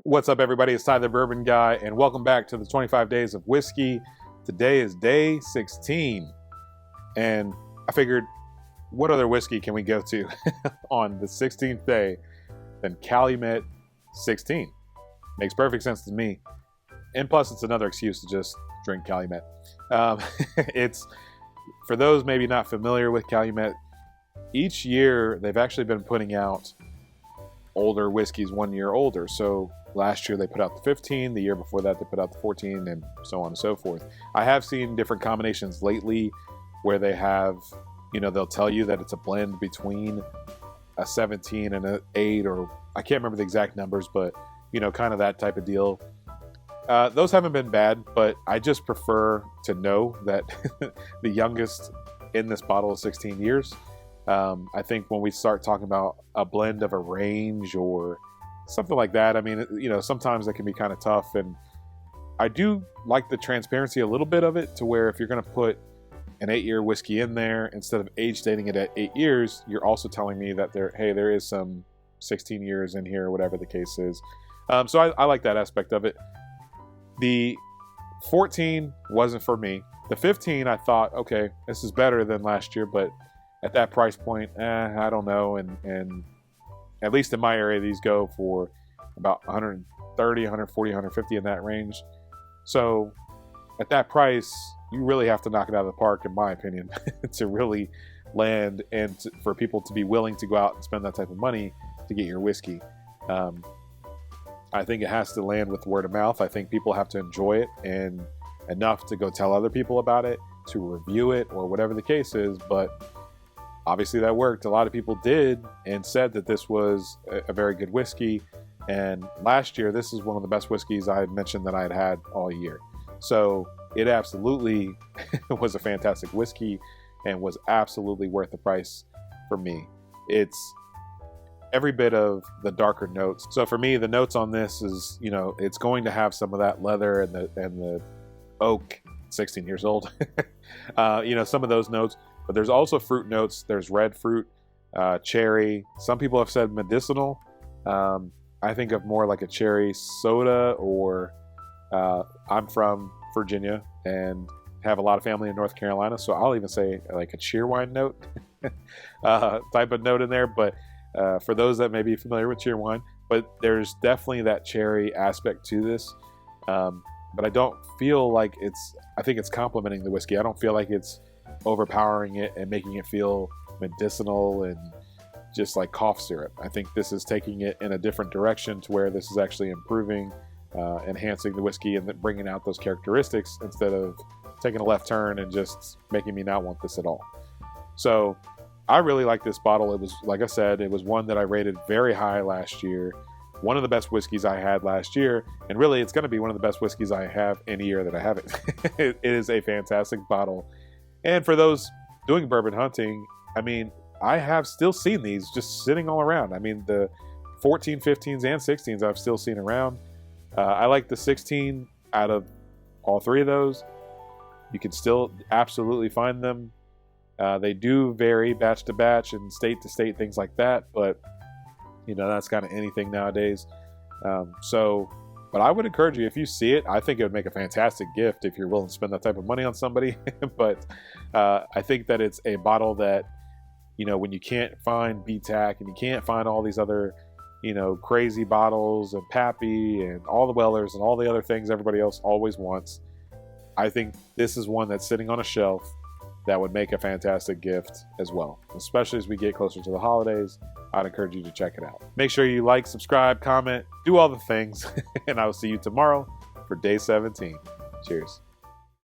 What's up, everybody? It's Ty the Bourbon Guy, and welcome back to the 25 Days of Whiskey. Today is day 16, and I figured, what other whiskey can we go to on the 16th day than Calumet 16? Makes perfect sense to me, and plus it's another excuse to just drink Calumet. It's, for those maybe not familiar with Calumet, each year they've actually been putting out older whiskeys 1 year older. So last year they put out the 15, the year before that they put out the 14, and so on and so forth. I have seen different combinations lately where they have, they'll tell you that it's a blend between a 17 and an 8, or I can't remember the exact numbers, but kind of that type of deal. Those haven't been bad, but I just prefer to know that the youngest in this bottle is 16 years. I think when we start talking about a blend of a range or something like that, I mean, sometimes that can be kind of tough. And I do like the transparency a little bit of it, to where if you're going to put an 8-year whiskey in there, instead of age dating it at 8 years, you're also telling me that there is some 16 years in here, whatever the case is. So I like that aspect of it. The 14 wasn't for me. The 15, I thought, okay, this is better than last year, but at that price point, I don't know. And at least in my area, these go for about 130, 140, 150 in that range. So at that price, you really have to knock it out of the park, in my opinion, to really land, and for people to be willing to go out and spend that type of money to get your whiskey. I think it has to land with word of mouth. I think people have to enjoy it, and enough to go tell other people about it, to review it, or whatever the case is. But obviously that worked. A lot of people did and said that this was a very good whiskey. And last year, this is one of the best whiskeys I had mentioned that I had had all year. So it absolutely was a fantastic whiskey and was absolutely worth the price for me. It's every bit of the darker notes. So for me, the notes on this is, it's going to have some of that leather and the oak, 16 years old, some of those notes. But there's also fruit notes. There's red fruit, cherry. Some people have said medicinal. I think of more like a cherry soda, or I'm from Virginia and have a lot of family in North Carolina, so I'll even say like a cheerwine note type of note in there. But for those that may be familiar with cheerwine, but there's definitely that cherry aspect to this. But I don't feel like I think it's complementing the whiskey. I don't feel like it's overpowering it and making it feel medicinal and just like cough syrup. I think this is taking it in a different direction, to where this is actually improving, enhancing the whiskey, and bringing out those characteristics, instead of taking a left turn and just making me not want this at all. So I really like this bottle. It was, like I said, it was one that I rated very high last year. One of the best whiskeys I had last year, and really it's going to be one of the best whiskeys I have any year that I have it. It is a fantastic bottle. And for those doing bourbon hunting, I mean, I have still seen these just sitting all around. I mean, the 14, 15s, and 16s I've still seen around. I like the 16 out of all three of those. You can still absolutely find them. They do vary batch to batch and state to state, things like that. But, that's kind of anything nowadays. But I would encourage you, if you see it, I think it would make a fantastic gift if you're willing to spend that type of money on somebody. But I think that it's a bottle that, when you can't find BTAC and you can't find all these other, crazy bottles and Pappy and all the Wellers and all the other things everybody else always wants, I think this is one that's sitting on a shelf that would make a fantastic gift as well. Especially as we get closer to the holidays, I'd encourage you to check it out. Make sure you like, subscribe, comment, do all the things, and I will see you tomorrow for day 17. Cheers.